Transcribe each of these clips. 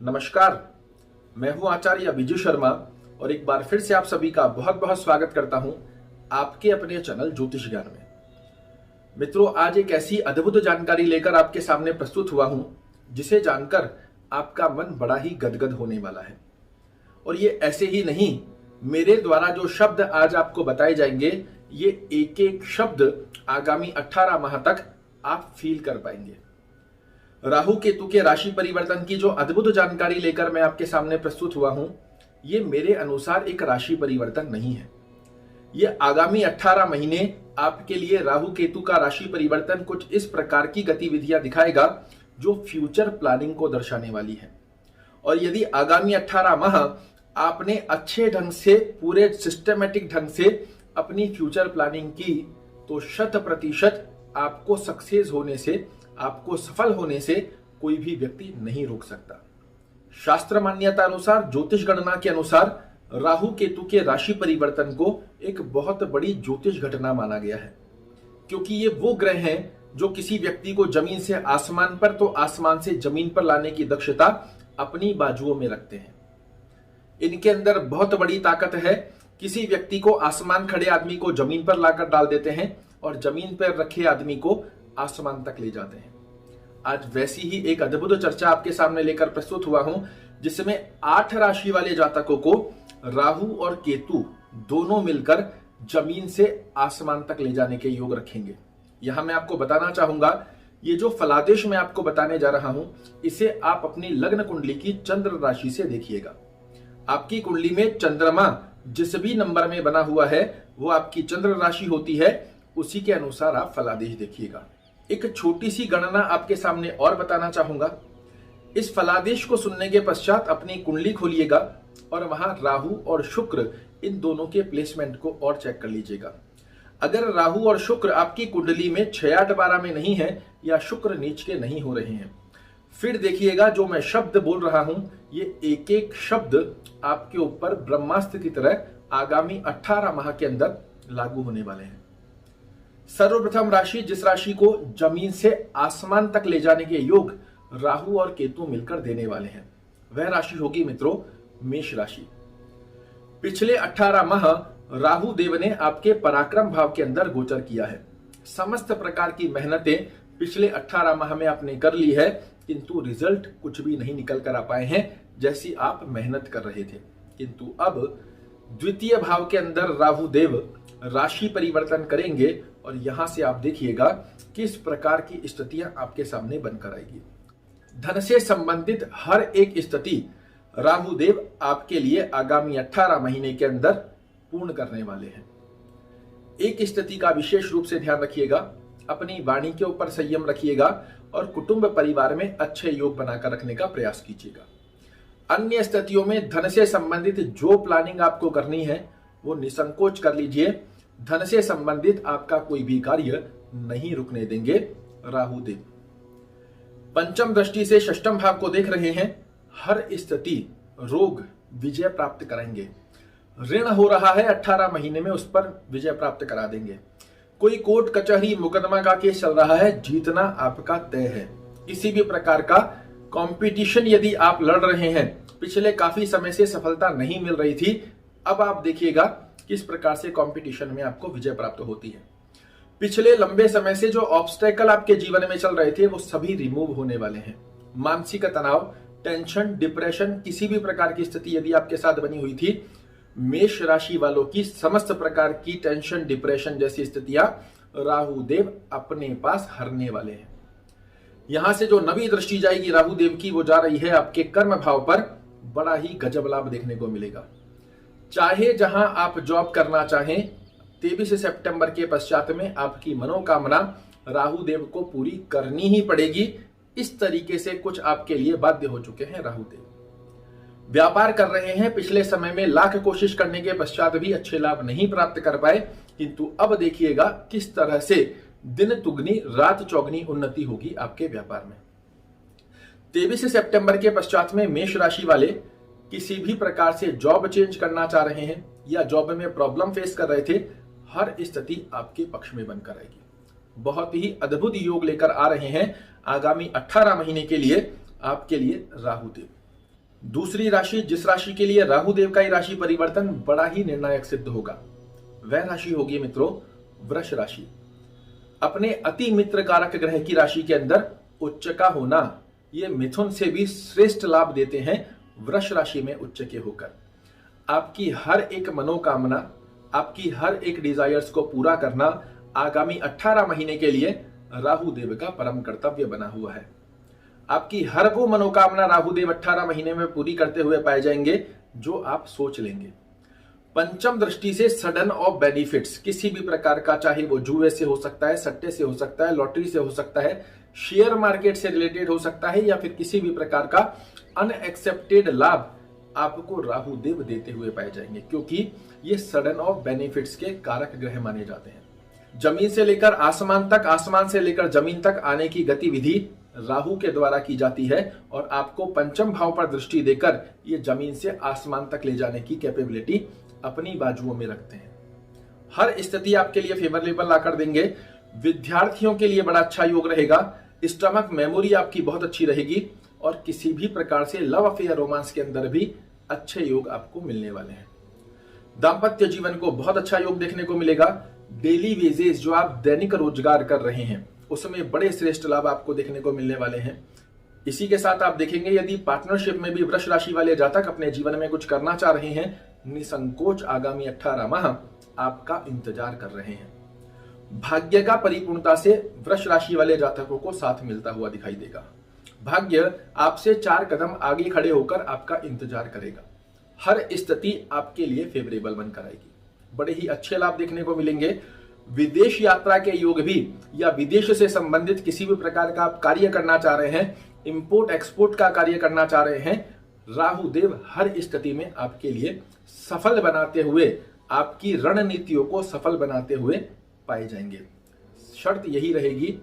नमस्कार, मैं हूं आचार्य विजय शर्मा और एक बार फिर से आप सभी का बहुत बहुत स्वागत करता हूं आपके अपने चैनल ज्योतिष ज्ञान में। मित्रों, आज एक ऐसी अद्भुत जानकारी लेकर आपके सामने प्रस्तुत हुआ हूं जिसे जानकर आपका मन बड़ा ही गदगद होने वाला है। और ये ऐसे ही नहीं, मेरे द्वारा जो शब्द आज आपको बताए जाएंगे, ये एक एक शब्द आगामी 18 माह तक आप फील कर पाएंगे। राहु केतु के राशि परिवर्तन की जो अद्भुत जानकारी लेकर मैं आपके सामने प्रस्तुत हुआ हूं, ये मेरे अनुसार एक राशि परिवर्तन नहीं है। ये आगामी 18 महीने आपके लिए राहु केतु का राशि परिवर्तन कुछ इस प्रकार की गतिविधियां दिखाएगा जो फ्यूचर प्लानिंग को दर्शाने वाली है। और यदि आगामी 18 माह आपने अच्छे ढंग से, पूरे सिस्टमेटिक ढंग से अपनी फ्यूचर प्लानिंग की, तो 100% आपको सक्सेस होने से, आपको सफल होने से कोई भी व्यक्ति नहीं रोक सकता। शास्त्र मान्यता अनुसार, ज्योतिष गणना के अनुसार राहु केतु के राशि परिवर्तन को एक बहुत बड़ी ज्योतिष घटना माना गया है, क्योंकि ये वो ग्रह हैं जो किसी व्यक्ति को जमीन से आसमान पर, तो आसमान से जमीन पर लाने की दक्षता अपनी बाजुओं में रखते हैं। इनके अंदर बहुत बड़ी ताकत है। किसी व्यक्ति को आसमान खड़े आदमी को जमीन पर लाकर डाल देते हैं और जमीन पर रखे आदमी को आसमान तक ले जाते हैं। आज वैसी ही एक अद्भुत चर्चा आपके सामने लेकर प्रस्तुत हुआ हूं, जिसमें 8 राशि वाले जातकों को राहु और केतु दोनों मिलकर जमीन से आसमान तक ले जाने के योग रखेंगे। यहां मैं आपको बताना चाहूंगा, ये जो फलादेश मैं आपको बताने जा रहा हूं, इसे आप अपनी लग्न कुंडली की चंद्र राशि से देखिएगा। आपकी कुंडली में चंद्रमा जिस भी नंबर में बना हुआ है वो आपकी चंद्र राशि होती है, उसी के अनुसार आप फलादेश देखिएगा। एक छोटी सी गणना आपके सामने और बताना चाहूंगा। इस फलादेश को सुनने के पश्चात अपनी कुंडली खोलिएगा और वहां राहु और शुक्र, इन दोनों के प्लेसमेंट को और चेक कर लीजिएगा। अगर राहु और शुक्र आपकी कुंडली में 6-8-12 में नहीं है या शुक्र नीच के नहीं हो रहे हैं, फिर देखिएगा जो मैं शब्द बोल रहा हूं, ये एक एक शब्द आपके ऊपर ब्रह्मास्त्र की तरह आगामी 18 माह के अंदर लागू होने वाले हैं। सर्वप्रथम राशि, जिस राशि को जमीन से आसमान तक ले जाने के योग राहु और केतु मिलकर देने वाले हैं, वह राशि होगी मित्रों मेष राशि। पिछले 18 माह राहु देव ने आपके पराक्रम भाव के अंदर गोचर किया है। समस्त प्रकार की मेहनतें पिछले 18 माह में आपने कर ली है, किंतु रिजल्ट कुछ भी नहीं निकल कर आ पाए हैं जैसी आप मेहनत कर रहे थे। किंतु अब द्वितीय भाव के अंदर राहु देव राशि परिवर्तन करेंगे और यहां से आप देखिएगा किस प्रकार की स्थितियां आपके सामने बनकर आएगी। धन से संबंधित हर एक स्थिति राहु देव आपके लिए आगामी 18 महीने के अंदर पूर्ण करने वाले हैं। एक स्थिति का विशेष रूप से ध्यान रखिएगा, अपनी वाणी के ऊपर संयम रखिएगा और कुटुंब परिवार में अच्छे योग बनाकर रखने का प्रयास कीजिएगा। अन्य स्थितियों में धन से संबंधित जो प्लानिंग आपको करनी है वो निसंकोच कर लीजिए। धन से संबंधित आपका कोई भी कार्य नहीं रुकने देंगे राहु देव। पंचम दृष्टि से षष्ठम भाव को देख रहे हैं। हर स्थिति, रोग विजय प्राप्त कराएंगे। ऋण हो रहा है 18 महीने में, उस पर विजय प्राप्त करा देंगे। कोई कोर्ट कचहरी मुकदमा का केस चल रहा है, जीतना आपका तय है। किसी भी प्रकार का कंपटीशन यदि आप लड़ रहे हैं, पिछले काफी समय से सफलता नहीं मिल रही थी, अब आप देखिएगा किस प्रकार से कंपटीशन में आपको विजय प्राप्त होती है। पिछले लंबे समय से जो ऑब्स्टेकल आपके जीवन में चल रहे थे वो सभी रिमूव होने वाले हैं। मानसिक तनाव, टेंशन, डिप्रेशन, किसी भी प्रकार की स्थिति यदि आपके साथ बनी हुई थी, मेष राशि वालों की समस्त प्रकार की टेंशन, डिप्रेशन जैसी स्थितियां राहु देव अपने पास हरने वाले हैं। यहां से जो नवी दृष्टि जाएगी राहु देव की, वो जा रही है आपके कर्म भाव पर। बड़ा ही गजब लाभ देखने को मिलेगा। चाहे जहां आप जॉब करना चाहें, 23 सितंबर के पश्चात में आपकी मनोकामना राहु देव को पूरी करनी ही पड़ेगी। इस तरीके से कुछ आपके लिए बाध्य हो चुके हैं राहु देव। व्यापार कर रहे हैं, पिछले समय में लाख कोशिश करने के पश्चात भी अच्छे लाभ नहीं प्राप्त कर पाए, किंतु अब देखिएगा किस तरह से दिन तुगनी रात चौगनी उन्नति होगी आपके व्यापार में। 23 सितंबर के पश्चात में मेष राशि वाले किसी भी प्रकार से जॉब चेंज करना चाह रहे हैं या जॉब में प्रॉब्लम फेस कर रहे थे, हर स्थिति आपके पक्ष में बनकर आएगी। बहुत ही अद्भुत योग लेकर आ रहे हैं आगामी 18 महीने के लिए आपके लिए राहु देव। दूसरी राशि जिस राशि के लिए राहु देव का ही राशि परिवर्तन बड़ा ही निर्णायक सिद्ध होगा, वह राशि होगी मित्रों वृष राशि। अपने अति मित्र कारक ग्रह की राशि के अंदर उच्च का होना ये मिथुन से भी श्रेष्ठ लाभ देते हैं। वृष राशि में उच्च के होकर आपकी हर एक मनोकामना, आपकी हर एक डिजायर्स को पूरा करना आगामी 18 महीने के लिए राहु देव का परम कर्तव्य बना हुआ है। आपकी हर वो मनोकामना राहु देव 18 महीने में पूरी करते हुए पाए जाएंगे जो आप सोच लेंगे। पंचम दृष्टि से सडन ऑफ बेनिफिट्स किसी भी प्रकार का, चाहे वो जुए से हो सकता है, सट्टे से हो सकता है, लॉटरी से हो सकता है, शेयर मार्केट से रिलेटेड हो सकता है, या फिर किसी भी प्रकार का अनएक्सेप्टेड लाभ आपको राहु देव देते हुए पाए जाएंगे, क्योंकि ये सडन ऑफ बेनिफिट्स के कारक ग्रह माने जाते हैं। जमीन से लेकर आसमान तक, आसमान से लेकर जमीन तक आने की गतिविधि राहु के द्वारा की जाती है और आपको पंचम भाव पर दृष्टि देकर ये जमीन से आसमान तक ले जाने की कैपेबिलिटी अपनी बाजुओं में रखते हैं। हर स्थिति आपके लिए फेवरेबल लाकर देंगे। विद्यार्थियों के लिए बड़ा अच्छा योग रहेगा। स्टमक मेमोरी आपकी बहुत अच्छी रहेगी और किसी भी प्रकार से लव अफेयर रोमांस के अंदर भी अच्छे योग आपको मिलने वाले हैं। दाम्पत्य जीवन को बहुत अच्छा योग देखने को मिलेगा। डेली वेजेस जो आप दैनिक रोजगार कर रहे हैं उसमें बड़े श्रेष्ठ लाभ आपको देखने को मिलने वाले हैं। इसी के साथ आप देखेंगे यदि पार्टनरशिप में भी वृष राशि वाले जातक अपने जीवन में कुछ करना चाह रहे हैं, निसंकोच आगामी 18 माह आपका इंतजार कर रहे हैं। भाग्य का परिपूर्णता से वृष राशि वाले जातकों को साथ मिलता हुआ दिखाई देगा। भाग्य आपसे 4 कदम आगे खड़े होकर आपका इंतजार करेगा। हर स्थिति आपके लिए फेवरेबल बनकर आएगी। बड़े ही अच्छे लाभ देखने को मिलेंगे। विदेश यात्रा के योग भी, या विदेश से संबंधित किसी भी प्रकार का आप कार्य करना चाह रहे हैं, इंपोर्ट एक्सपोर्ट का कार्य करना चाह रहे हैं, राहु देव हर स्थिति में आपके लिए सफल बनाते हुए, आपकी रणनीतियों को सफल बनाते हुए पाए जाएंगे। शर्त यही रहेगी,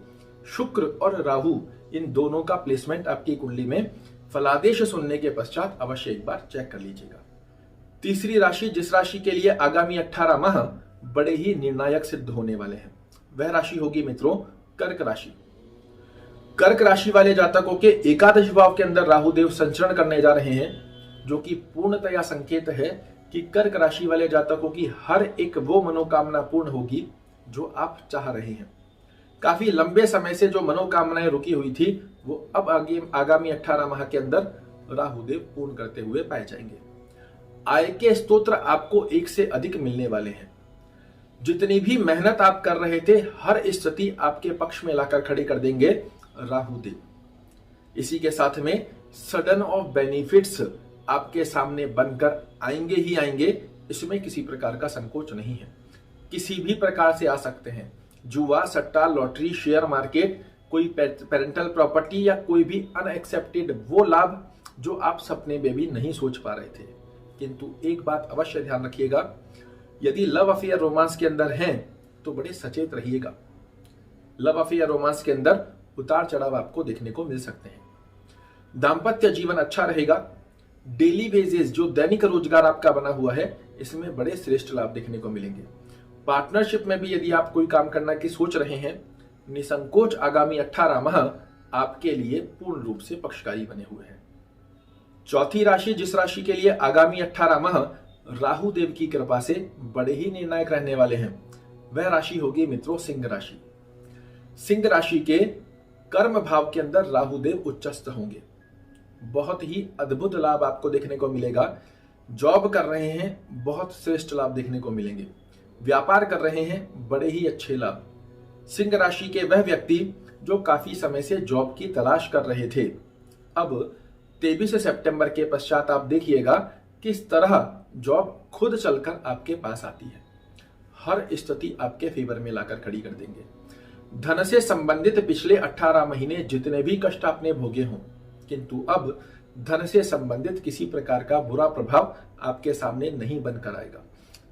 शुक्र और राहु इन दोनों का प्लेसमेंट आपकी कुंडली में फलादेश सुनने के पश्चात अवश्य एक बार चेक कर लीजिएगा। तीसरी राशि जिस राशि के लिए आगामी 18 माह बड़े ही निर्णायक सिद्ध होने वाले हैं, वह राशि होगी मित्रों कर्क राशि। कर्क राशि वाले जातकों के एकादश भाव के अंदर राहु देव संचरण करने जा रहे हैं, जो कि पूर्णतया संकेत है कि कर्क राशि वाले जातकों की हर एक वो मनोकामना पूर्ण होगी जो आप चाह रहे हैं। काफी लंबे समय से जो मनोकामनाएं रुकी हुई थी वो अब आगामी 18 माह के अंदर राहु देव पूर्ण करते हुए पाए जाएंगे। आय के स्तोत्र आपको एक से अधिक मिलने वाले हैं। जितनी भी मेहनत आप कर रहे थे हर स्थिति आपके पक्ष में लाकर खड़े कर देंगे राहु देव। इसी के साथ में सडन ऑफ बेनिफिट्स आपके सामने बनकर आएंगे ही आएंगे, इसमें किसी प्रकार का संकोच नहीं है। किसी भी प्रकार से आ सकते हैं। जुआ, सट्टा, लॉटरी, शेयर मार्केट, कोई पेरेंटल प्रॉपर्टी या कोई भी अनएक्सेप्टेड वो लाभ जो आप सपने में भी नहीं सोच पा रहे थे। किंतु एक बात अवश्य ध्यान रखिएगा, यदि लव अफेयर रोमांस के अंदर हैं तो बड़े सचेत रहिएगा। लव अफेयर रोमांस के अंदर उतार चढ़ाव आपको देखने को मिल सकते हैं। दाम्पत्य जीवन अच्छा रहेगा। डेली बेसिस जो दैनिक रोजगार आपका बना हुआ है इसमें बड़े श्रेष्ठ लाभ देखने को मिलेंगे। पार्टनरशिप में भी यदि आप कोई काम करना की सोच रहे हैं, निसंकोच आगामी 18 माह आपके लिए पूर्ण रूप से पक्षकारी बने हुए हैं। चौथी राशि जिस राशि के लिए आगामी 18 माह राहु देव की कृपा से बड़े ही निर्णायक रहने वाले हैं, वह राशि होगी मित्रों सिंह राशि। सिंह राशि के कर्म भाव के अंदर राहु देव उच्चस्थ होंगे। बहुत ही अद्भुत लाभ आपको देखने को मिलेगा। जॉब कर रहे हैं बहुत श्रेष्ठ लाभ देखने को मिलेंगे। व्यापार कर रहे हैं बड़े ही अच्छे लाभ। सिंह राशि के वह व्यक्ति जो काफी समय से जॉब की तलाश कर रहे थे, अब 23 सितंबर के पश्चात आप देखिएगा किस तरह जॉब खुद चलकर आपके पास आती है। हर स्थिति आपके फेवर में लाकर खड़ी कर देंगे। धन से संबंधित पिछले 18 महीने जितने भी कष्ट आपने भोगे हों, किंतु अब धन से संबंधित किसी प्रकार का बुरा प्रभाव आपके सामने नहीं बनकर आएगा।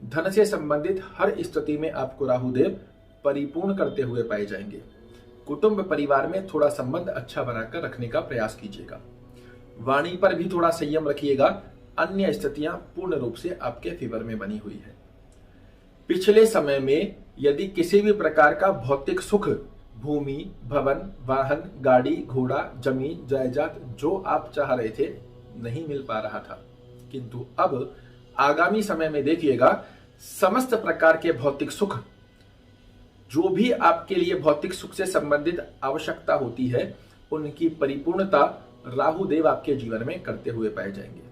धन से संबंधित हर स्थिति में आपको राहु देव परिपूर्ण करते हुए पाए जाएंगे। कुटुंब परिवार में थोड़ा संबंध अच्छा बनाकर रखने का प्रयास कीजिएगा। वाणी पर भी थोड़ा संयम रखिएगा। अन्य स्थितियां पूर्ण रूप से आपके फेवर में बनी हुई है। पिछले समय में यदि किसी भी प्रकार का भौतिक सुख, भूमि, भवन, वाहन, गाड़ी, घोड़ा, जमीन, जायदाद जो आप चाह रहे थे नहीं मिल पा रहा था, किंतु अब आगामी समय में देखिएगा समस्त प्रकार के भौतिक सुख, जो भी आपके लिए भौतिक सुख से संबंधित आवश्यकता होती है, उनकी परिपूर्णता राहु देव आपके जीवन में करते हुए पाए जाएंगे।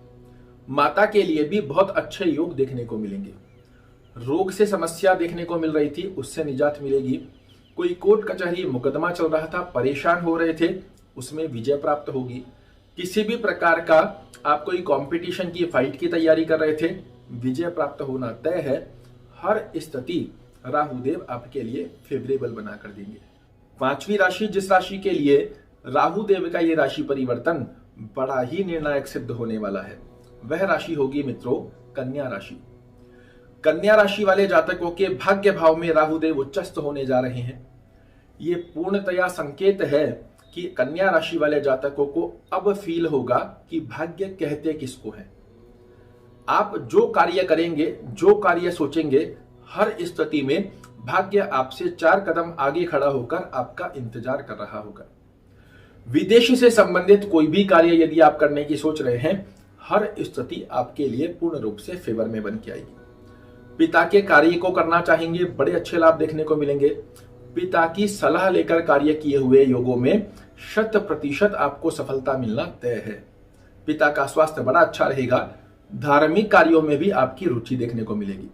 माता के लिए भी बहुत अच्छे योग देखने को मिलेंगे। रोग से समस्या देखने को मिल रही थी, उससे निजात मिलेगी। कोई कोर्ट कचहरी मुकदमा चल रहा था, परेशान हो रहे थे, उसमें विजय प्राप्त होगी। किसी भी प्रकार का आप कोई कंपटीशन की फाइट की तैयारी कर रहे थे, विजय प्राप्त होना तय है। हर स्थिति राहु देव आपके लिए फेवरेबल बना कर देंगे। पांचवी राशि, जिस राशि के लिए राहु देव का ये राशि परिवर्तन बड़ा ही निर्णायक सिद्ध होने वाला है, वह राशि होगी मित्रों कन्या राशि। कन्या राशि वाले जातकों के भाग्य भाव में राहु देव उच्चस्थ होने जा रहे हैं। ये पूर्णतया संकेत है कि कन्या राशि वाले जातकों को अब फील होगा कि भाग्य कहते किसको है। आप जो कार्य करेंगे, जो कार्य सोचेंगे, हर स्थिति में भाग्य आपसे 4 कदम आगे खड़ा होकर आपका इंतजार कर रहा होगा। विदेश से संबंधित कोई भी कार्य यदि आप करने की सोच रहे हैं, हर स्थिति आपके लिए पूर्ण रूप से फेवर में बन के आएगी। पिता के कार्य को करना चाहेंगे, बड़े अच्छे लाभ देखने को मिलेंगे। पिता की सलाह लेकर कार्य किए हुए योगों में 100% आपको सफलता मिलना तय है। पिता का स्वास्थ्य बड़ा अच्छा रहेगा। धार्मिक कार्यों में भी आपकी रुचि देखने को मिलेगी।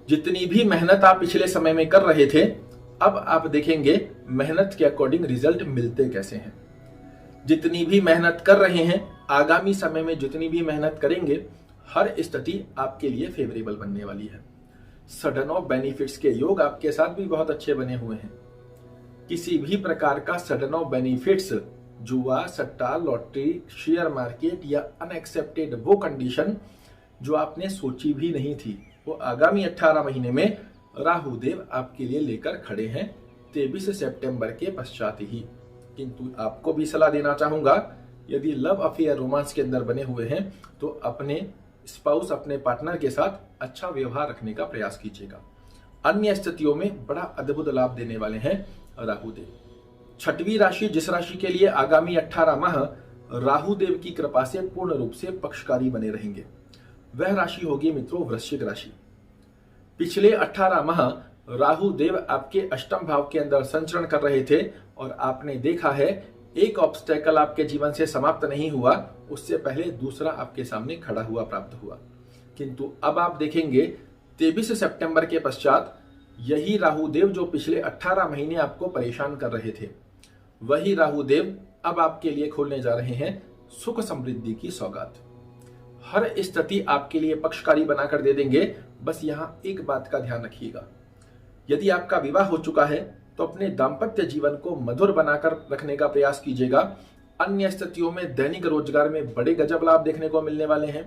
जितनी भी मेहनत आप पिछले समय में कर रहे थे, अब आप देखेंगे मेहनत के अकॉर्डिंग रिजल्ट मिलते कैसे हैं। जितनी भी मेहनत कर रहे हैं, आगामी समय में जितनी भी मेहनत करेंगे, हर स्थिति आपके लिए फेवरेबल बनने वाली है। सडन ऑफ बेनिफिट्स के योग आपके साथ भी बहुत अच्छे बने हुए हैं। किसी भी प्रकार का सडन ऑफ बेनिफिट्स, जुआ, सट्टा, लॉटरी, शेयर मार्केट या अनएक्सेप्टेड वो कंडीशन जो आपने सोची भी नहीं थी, वो आगामी 18 महीने में राहु देव आपके लिए लेकर खड़े हैं 23 सितंबर के पश्चात ही। किंतु आपको भी सलाह देना चाहूंगा, यदि लव अफेयर रोमांस के अंदर बने हुए हैं तो अपने स्पाउस, अपने पार्टनर के साथ अच्छा व्यवहार रखने का प्रयास कीजिएगा। अन्य स्थितियों में बड़ा अद्भुत लाभ देने वाले हैं राहु देव। छठवीं राशि, जिस राशि के लिए आगामी 18 माह राहु देव की कृपा से पूर्ण रूप से पक्षकारी बने रहेंगे, वह राशि होगी मित्रों वृश्चिक राशि। पिछले 18 माह राहु देव आपके अष्टम भाव के अंदर संचरण कर रहे थे और आपने देखा है एक ऑब्स्टेकल आपके जीवन से समाप्त नहीं हुआ, उससे पहले दूसरा आपके सामने खड़ा हुआ प्राप्त हुआ। किंतु अब आप देखेंगे 23 सितंबर के पश्चात यही राहु देव जो पिछले 18 महीने आपको परेशान कर रहे थे, वही राहु देव अब आपके लिए खोलने जा रहे हैं सुख समृद्धि की सौगात। हर स्थिति आपके लिए पक्षकारी बनाकर दे देंगे। बस यहां एक बात का ध्यान रखिएगा, यदि आपका विवाह हो चुका है तो अपने दाम्पत्य जीवन को मधुर बनाकर रखने का प्रयास कीजिएगा। अन्य स्थितियों में दैनिक रोजगार में बड़े गजब लाभ देखने को मिलने वाले हैं।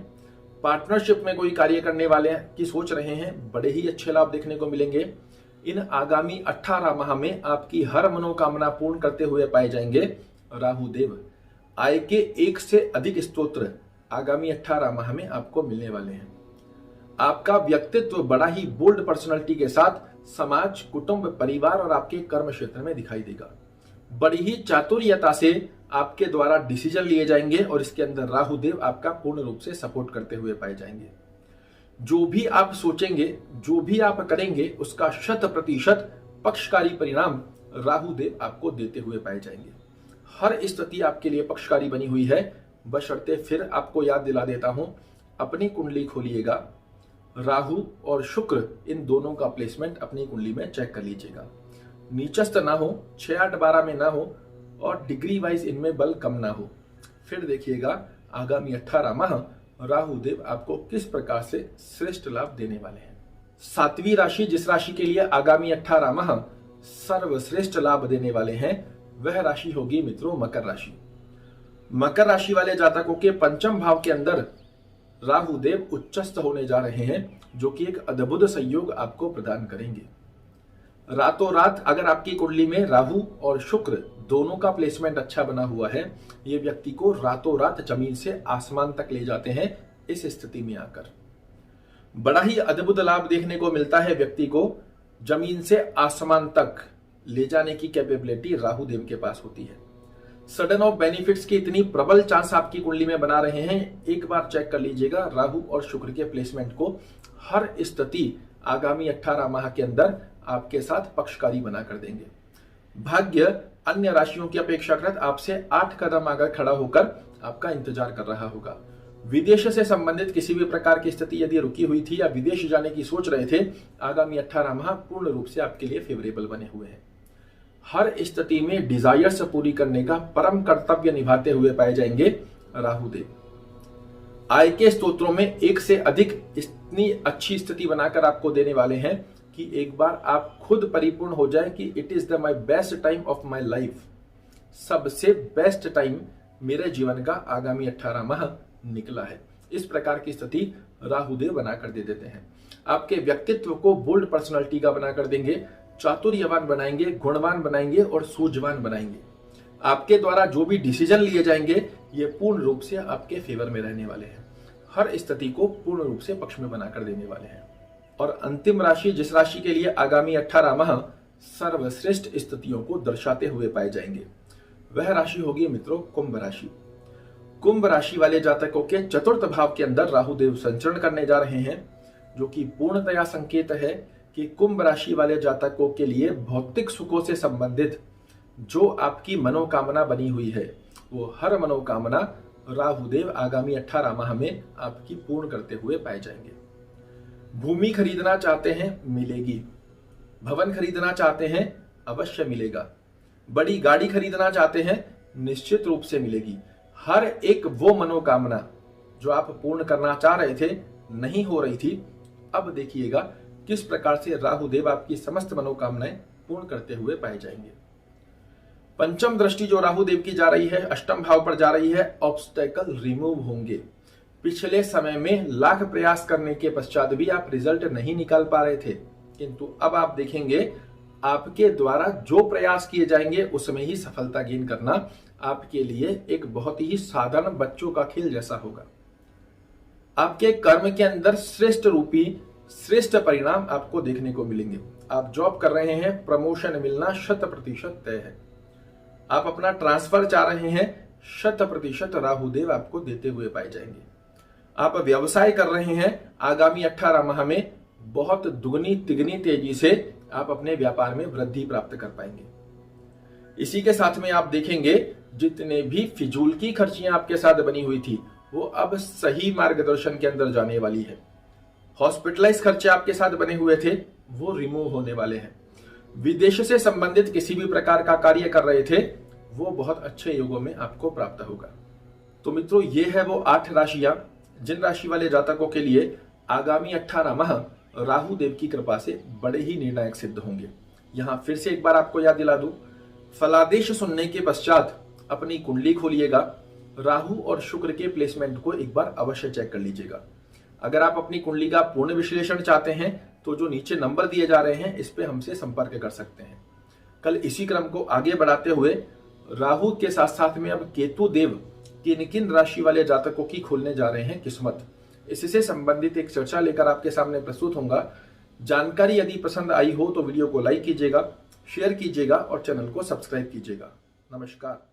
पार्टनरशिप में कोई कार्य करने वाले की सोच रहे हैं, बड़े ही अच्छे लाभ देखने को मिलेंगे। इन आगामी 18 माह में आपकी हर मनोकामना पूर्ण करते हुए पाए जाएंगे राहु देव। आय के 1 से अधिक स्तोत्र आगामी 18 माह में आपको मिलने वाले हैं। आपका व्यक्तित्व बड़ा ही बोल्ड पर्सनालिटी के साथ समाज, कुटुंब, परिवार और आपके कर्म क्षेत्र में दिखाई देगा। बड़ी ही चातुर्यता से आपके द्वारा डिसीजन लिए जाएंगे और इसके अंदर राहु देव आपका पूर्ण रूप से सपोर्ट करते हुए पाए जाएंगे। जो भी आप सोचेंगे, जो भी आप करेंगे, उसका 100% पक्षकारी परिणाम राहु देव आपको देते हुए पाए जाएंगे। हर स्थिति आपके लिए पक्षकारी बनी हुई है। बशर्ते फिर आपको याद दिला देता हूं, अपनी कुंडली खोलिएगा, राहु और शुक्र इन दोनों का प्लेसमेंट अपनी कुंडली में चेक कर लीजिएगा। नीचस्थ ना हो, 6, 8, 12 में ना हो और डिग्री वाइज इनमें बल कम ना हो। फिर देखिएगा आगामी 18 माह राहु देव आपको किस प्रकार से श्रेष्ठ लाभ देने वाले हैं। 7वीं राशि, जिस राशि के लिए आगामी 18 माह सर्वश्रेष्ठ लाभ देने वाले हैं, वह राशि होगी मित्रों मकर राशि। मकर राशि वाले जातकों के पंचम भाव के अंदर राहु देव उच्चस्थ होने जा रहे हैं, जो कि एक अद्भुत संयोग आपको प्रदान करेंगे। रातों रात अगर आपकी कुंडली में राहु और शुक्र दोनों का प्लेसमेंट अच्छा बना हुआ है, ये व्यक्ति को रातों रात जमीन से आसमान तक ले जाते हैं। इस स्थिति में आकर बड़ा ही अद्भुत लाभ देखने को मिलता है। व्यक्ति को जमीन से आसमान तक ले जाने की कैपेबिलिटी राहु देव के पास होती है। सडन ऑफ बेनिफिट्स की इतनी प्रबल चांस आपकी कुंडली में बना रहे हैं, एक बार चेक कर लीजिएगा राहु और शुक्र के प्लेसमेंट को। हर स्थिति आगामी 18 माह के अंदर आपके साथ पक्षकारी बना कर देंगे। भाग्य अन्य राशियों की अपेक्षाकृत आपसे 8 कदम आगे खड़ा होकर आपका इंतजार कर रहा होगा। विदेश से संबंधित किसी भी प्रकार की स्थिति यदि रुकी हुई थी या विदेश जाने की सोच रहे थे, आगामी 18 माह पूर्ण रूप से आपके लिए फेवरेबल बने हुए हैं। हर स्थिति में डिजायर्स पूरी करने का परम कर्तव्य निभाते हुए पाए जाएंगे राहुदेव। आय के स्त्रोत्रों में एक से अधिक इतनी अच्छी स्थिति बनाकर आपको देने वाले हैं कि एक बार आप खुद परिपूर्ण हो जाए कि it is the my best time of my life. सबसे बेस्ट टाइम मेरे जीवन का आगामी 18 माह निकला है। इस प्रकार की स्थिति राहुदेव बनाकर दे देते हैं। आपके व्यक्तित्व को बोल्ड पर्सनालिटी का बनाकर देंगे, चातुर्यवान बनाएंगे, गुणवान बनाएंगे और सूझवान बनाएंगे। आपके द्वारा जो भी डिसीजन लिए जाएंगे ये पूर्ण रूप से आपके फेवर में रहने वाले हैं। हर स्थिति को पूर्ण रूप से पक्ष में बनाकर देने वाले हैं। और अंतिम राशि, जिस राशि के लिए आगामी 18 माह सर्वश्रेष्ठ स्थितियों को दर्शाते हुए पाए जाएंगे, वह राशि होगी मित्रों कुंभ राशि। कुंभ राशि वाले जातकों के चतुर्थ भाव के अंदर राहुदेव संचरण करने जा रहे हैं, जो कि पूर्णतया संकेत है कि कुंभ राशि वाले जातकों के लिए भौतिक सुखों से संबंधित जो आपकी मनोकामना बनी हुई है, वो हर मनोकामना राहुदेव आगामी 18 माह में आपकी पूर्ण करते हुए पाए जाएंगे। भूमि खरीदना चाहते हैं, मिलेगी। भवन खरीदना चाहते हैं, अवश्य मिलेगा। बड़ी गाड़ी खरीदना चाहते हैं, निश्चित रूप से मिलेगी। हर एक वो मनोकामना जो आप पूर्ण करना चाह रहे थे, नहीं हो रही थी, अब देखिएगा किस प्रकार से राहुदेव आपकी समस्त मनोकामनाएं पूर्ण करते हुए पाए जाएंगे। पंचम दृष्टि जो राहुदेव की जा रही है, अष्टम भाव पर जा रही है। ऑब्स्टेकल रिमूव होंगे। पिछले समय में लाख प्रयास करने के पश्चात भी आप रिजल्ट नहीं निकाल पा रहे थे, किंतु अब आप देखेंगे आपके द्वारा जो प्रयास किए जाएंगे उसमें ही सफलता गेन करना आपके लिए एक बहुत ही साधारण बच्चों का खेल जैसा होगा। आपके कर्म के अंदर श्रेष्ठ रूपी श्रेष्ठ परिणाम आपको देखने को मिलेंगे। आप जॉब कर रहे हैं, प्रमोशन मिलना 100% तय है। आप अपना ट्रांसफर चाह रहे हैं, 100% राहुदेव आपको देते हुए पाए जाएंगे। आप व्यवसाय कर रहे हैं, आगामी 18 माह में बहुत दुगनी तिगनी तेजी से आप अपने व्यापार में वृद्धि प्राप्त कर पाएंगे। इसी के साथ में आप देखेंगे जितने भी फिजूल की खर्चियां आपके साथ बनी हुई थी, वो अब सही मार्गदर्शन के अंदर जाने वाली है। हॉस्पिटलाइज खर्चे आपके साथ बने हुए थे, वो रिमूव होने वाले हैं। विदेश से संबंधित किसी भी प्रकार का कार्य कर रहे थे, वो बहुत अच्छे योगों में आपको प्राप्त होगा। तो मित्रों, ये है वो 8 राशियां जिन राशि वाले जातकों के लिए आगामी 18 माह राहुदेव की कृपा से बड़े ही निर्णायक सिद्ध होंगे। यहां फिर से एक बार आपको याद दिला दूं, फलादेश सुनने के पश्चात अपनी कुंडली खोलिएगा, राहु और शुक्र के प्लेसमेंट को एक बार अवश्य चेक कर लीजिएगा। अगर आप अपनी कुंडली का पूर्ण विश्लेषण चाहते हैं तो जो नीचे नंबर दिए जा रहे हैं, इस पे हमसे संपर्क कर सकते हैं। कल इसी क्रम को आगे बढ़ाते हुए राहु के साथ साथ में अब केतु देव किन किन राशि वाले जातकों की खोलने जा रहे हैं किस्मत, इससे संबंधित एक चर्चा लेकर आपके सामने प्रस्तुत होऊंगा। जानकारी यदि पसंद आई हो तो वीडियो को लाइक कीजिएगा, शेयर कीजिएगा और चैनल को सब्सक्राइब कीजिएगा। नमस्कार।